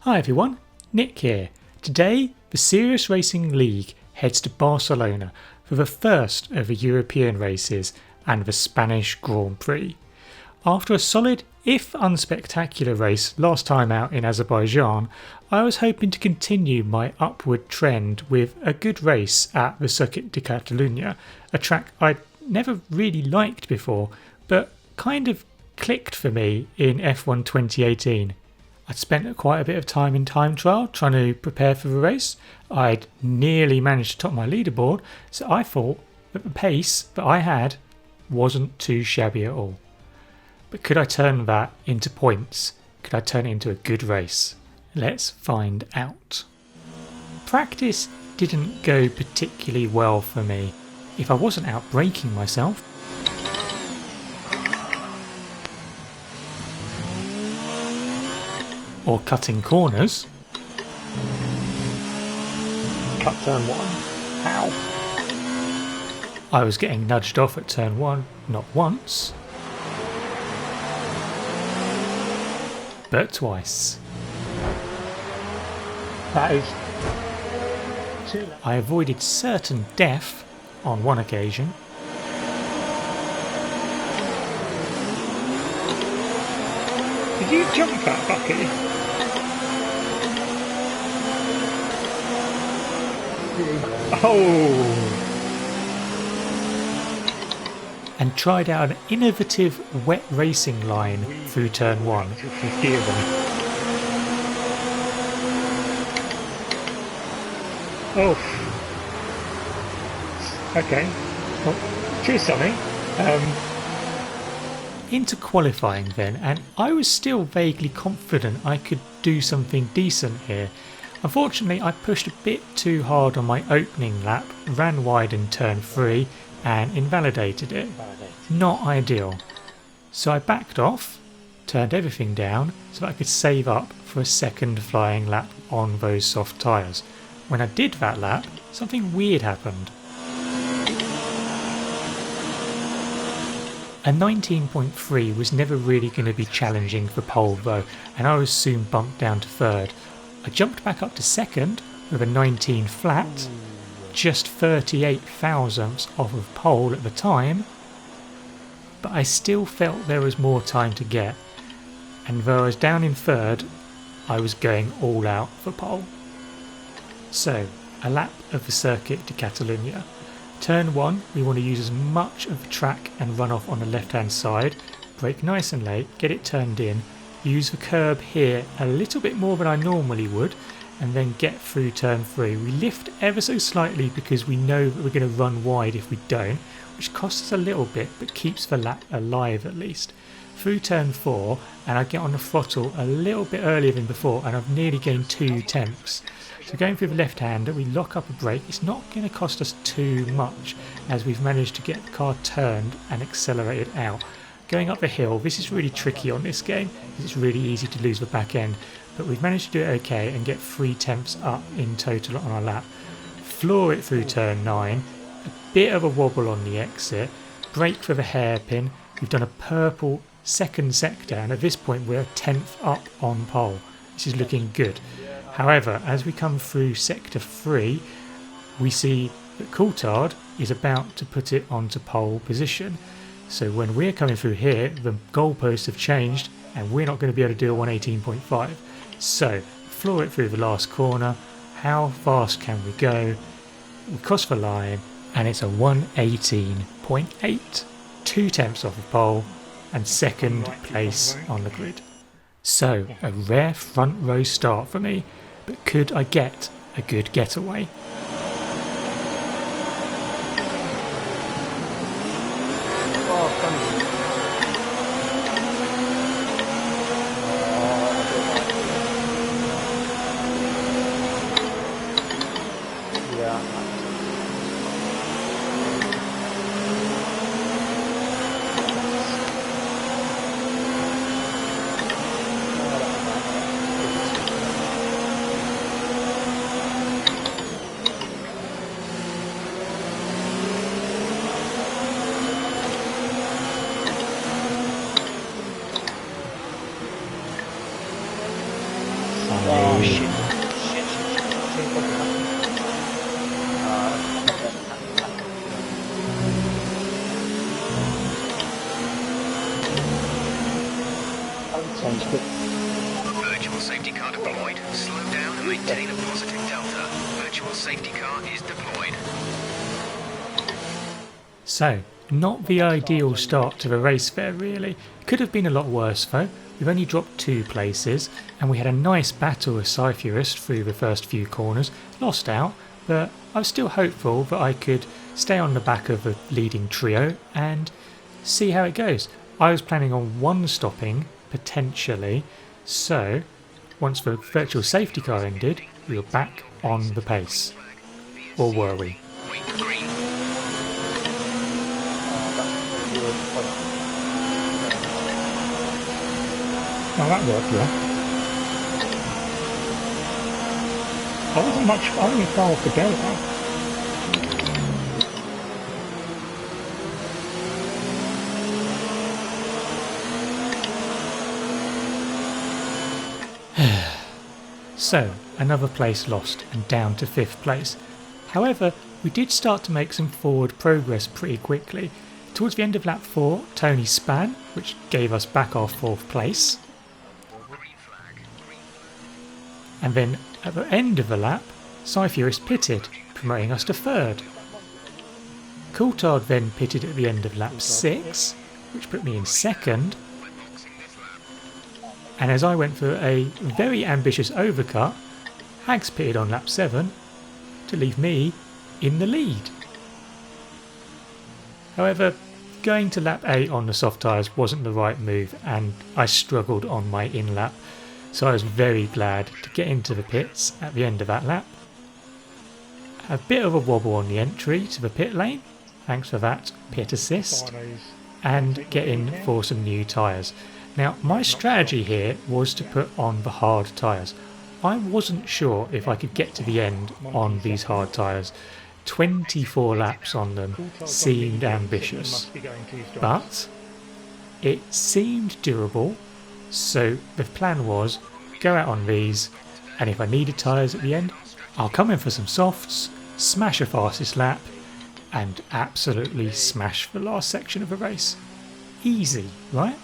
Hi everyone, Nick here. Today, the Serious Racing League heads to Barcelona for the first of the European races and the Spanish Grand Prix. After a solid, if unspectacular race last time out in Azerbaijan, I was hoping to continue my upward trend with a good race at the Circuit de Catalunya, a track I'd never really liked before, but kind of clicked for me in F1 2018. I'd spent quite a bit of time in time trial trying to prepare for the race. I'd nearly managed to top my leaderboard, so I thought that the pace that I had wasn't too shabby at all. But could I turn that into points? Could I turn it into a good race? Let's find out. Practice didn't go particularly well for me. If I wasn't out braking myself, or cutting corners. Cut turn one. How? I was getting nudged off at turn one, not once, but twice. That is too late. I avoided certain death on one occasion. Did you jump that Baku? Oh! And tried out an innovative wet racing line through turn one. 50 of them. Oh. Okay. Well, cheers, Sonny. Into qualifying then, and I was still vaguely confident I could do something decent here. Unfortunately, I pushed a bit too hard on my opening lap, ran wide in turn 3 and invalidated it. Not ideal. So I backed off, turned everything down so that I could save up for a second flying lap on those soft tyres. When I did that lap, something weird happened. A 19.3 was never really going to be challenging for pole though, and I was soon bumped down to third. I jumped back up to second with a 19 flat, just 38 thousandths off of pole at the time, but I still felt there was more time to get, and though I was down in third, I was going all out for pole. So, a lap of the Circuit de Catalunya. Turn 1, we want to use as much of the track and run off on the left hand side, brake nice and late, get it turned in, use the curb here a little bit more than I normally would, and then get through turn 3. We lift ever so slightly because we know that we're going to run wide if we don't, which costs us a little bit but keeps the lap alive at least. Through turn 4, and I get on the throttle a little bit earlier than before, and I've nearly gained 2 tenths. So going through the left-hander, we lock up a brake. It's not going to cost us too much as we've managed to get the car turned and accelerated out. Going up the hill, this is really tricky on this game because it's really easy to lose the back end, but we've managed to do it okay and get 3 tenths up in total on our lap. Floor it through turn 9, a bit of a wobble on the exit, brake for the hairpin. We've done a purple second sector, and at this point we're a 10th up on pole. This is looking good. However, as we come through sector 3, we see that Coulthard is about to put it onto pole position. So when we're coming through here, the goalposts have changed and we're not going to be able to do a 118.5. So, floor it through the last corner. How fast can we go? We cross the line and it's a 118.8. 2 tenths off of pole and second place on the grid. So, a rare front row start for me, but could I get a good getaway? Oh shit. Sounds good. Virtual safety car deployed. Slow down and maintain a positive delta. Virtual safety car is deployed. So, not the ideal start to the race there really. Could have been a lot worse though. We've only dropped 2 places and we had a nice battle with Cypherist through the first few corners. Lost out, but I was still hopeful that I could stay on the back of the leading trio and see how it goes. I was planning on 1 stopping, potentially, so once the virtual safety car ended, we were back on the pace. Or were we? Wait, green. Oh, that worked well. I wasn't much, I only far off the go now. So, another place lost and down to 5th place. However, we did start to make some forward progress pretty quickly. Towards the end of lap 4, Tony span, which gave us back our 4th place. And then at the end of the lap, Cypherist pitted, promoting us to 3rd. Coulthard then pitted at the end of lap 6, which put me in 2nd. And as I went for a very ambitious overcut, Hags pitted on lap 7 to leave me in the lead. However, going to lap 8 on the soft tyres wasn't the right move and I struggled on my in lap, so I was very glad to get into the pits at the end of that lap. A bit of a wobble on the entry to the pit lane, thanks for that pit assist, and get in for some new tyres. Now my strategy here was to put on the hard tyres. I wasn't sure if I could get to the end on these hard tyres. 24 laps on them seemed ambitious, but it seemed doable, so the plan was go out on these, and if I needed tyres at the end, I'll come in for some softs, smash a fastest lap, and absolutely smash the last section of the race. Easy, right?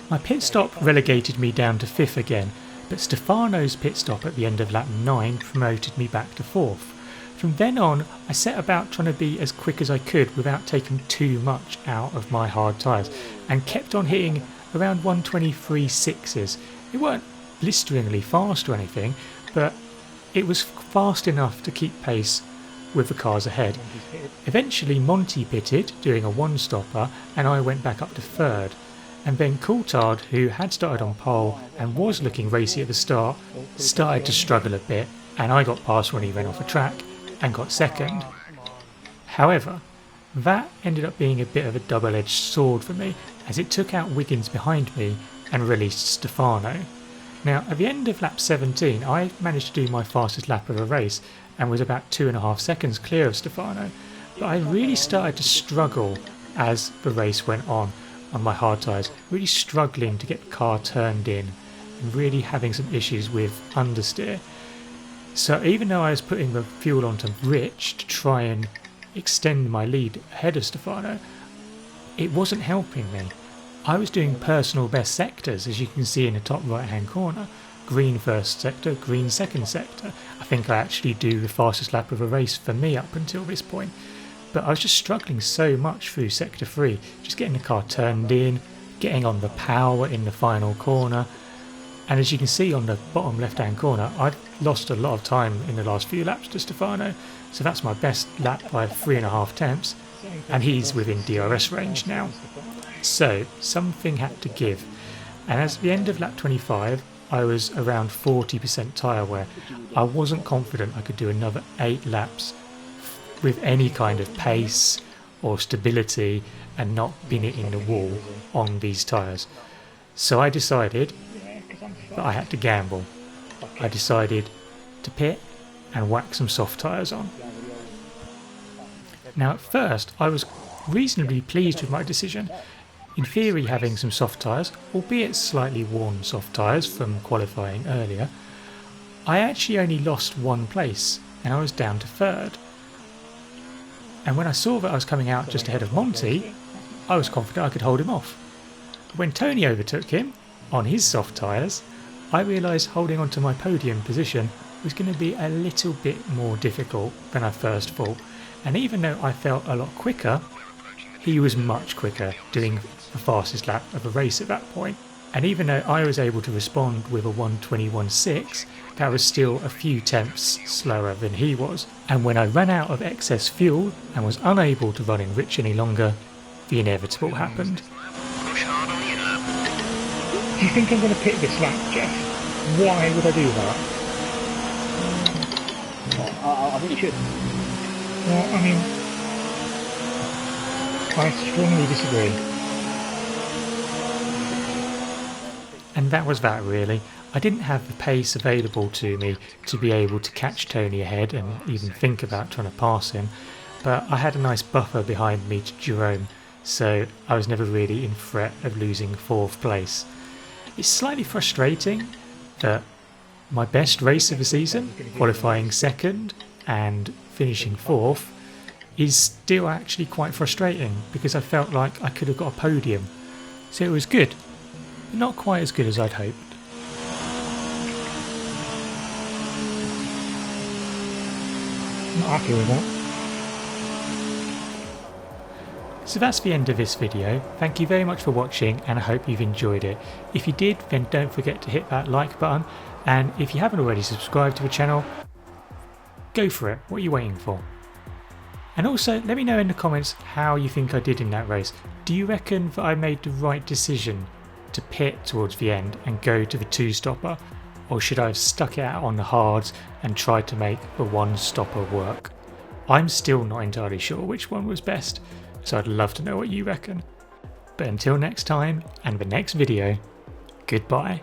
My pit stop relegated me down to 5th again, but Stefano's pit stop at the end of lap 9 promoted me back to 4th. From then on, I set about trying to be as quick as I could without taking too much out of my hard tyres, and kept on hitting around 123.6s. It weren't blisteringly fast or anything, but it was fast enough to keep pace with the cars ahead. Eventually Monty pitted, doing a 1-stopper, and I went back up to 3rd. And then Coulthard, who had started on pole and was looking racy at the start, started to struggle a bit, and I got past when he ran off the track and got 2nd. However, that ended up being a bit of a double-edged sword for me, as it took out Wiggins behind me and released Stefano. Now at the end of lap 17 I managed to do my fastest lap of the race and was about 2.5 seconds clear of Stefano, but I really started to struggle as the race went on my hard tyres, really struggling to get the car turned in and really having some issues with understeer. So even though I was putting the fuel onto Rich to try and extend my lead ahead of Stefano, it wasn't helping me. I was doing personal best sectors, as you can see in the top right hand corner. Green first sector, green second sector. I think I actually do the fastest lap of a race for me up until this point. But I was just struggling so much through sector 3, just getting the car turned in, getting on the power in the final corner. And as you can see on the bottom left hand corner, I'd lost a lot of time in the last few laps to Stefano, so that's my best lap by 3.5 tenths, and he's within DRS range now. So something had to give, and at the end of lap 25 I was around 40% tyre wear. I wasn't confident I could do another 8 laps with any kind of pace or stability and not bin it in the wall on these tyres. So I decided that I had to gamble. I decided to pit and whack some soft tyres on. Now at first I was reasonably pleased with my decision. in theory having some soft tyres, albeit slightly worn soft tyres from qualifying earlier, I actually only lost one place and I was down to third. And when I saw that I was coming out just ahead of Monty, I was confident I could hold him off. When Tony overtook him on his soft tyres, I realised holding onto my podium position was going to be a little bit more difficult than I first thought, and even though I felt a lot quicker, he was much quicker, doing the fastest lap of the race at that point. And even though I was able to respond with a 1:21.6, that was still a few tenths slower than he was. And when I ran out of excess fuel and was unable to run in Rich any longer, the inevitable happened. Push hard on the inlet. Do you think I'm going to pit this lap, Jeff? Why would I do that? I think you should. Well, I mean, I strongly disagree. And that was that really. I didn't have the pace available to me to be able to catch Tony ahead and even think about trying to pass him, but I had a nice buffer behind me to Jerome, so I was never really in threat of losing 4th place. It's slightly frustrating that my best race of the season, qualifying 2nd and finishing 4th, is still actually quite frustrating because I felt like I could have got a podium. So it was good, but not quite as good as I'd hoped. Not happy with that. So that's the end of this video. Thank you very much for watching and I hope you've enjoyed it. If you did, then don't forget to hit that like button, and if you haven't already subscribed to the channel, go for it. What are you waiting for? And also let me know in the comments how you think I did in that race. Do you reckon that I made the right decision to pit towards the end and go to the 2-stopper, or should I have stuck it out on the hards and tried to make the 1-stopper work? I'm still not entirely sure which one was best, so I'd love to know what you reckon. But until next time and the next video, goodbye.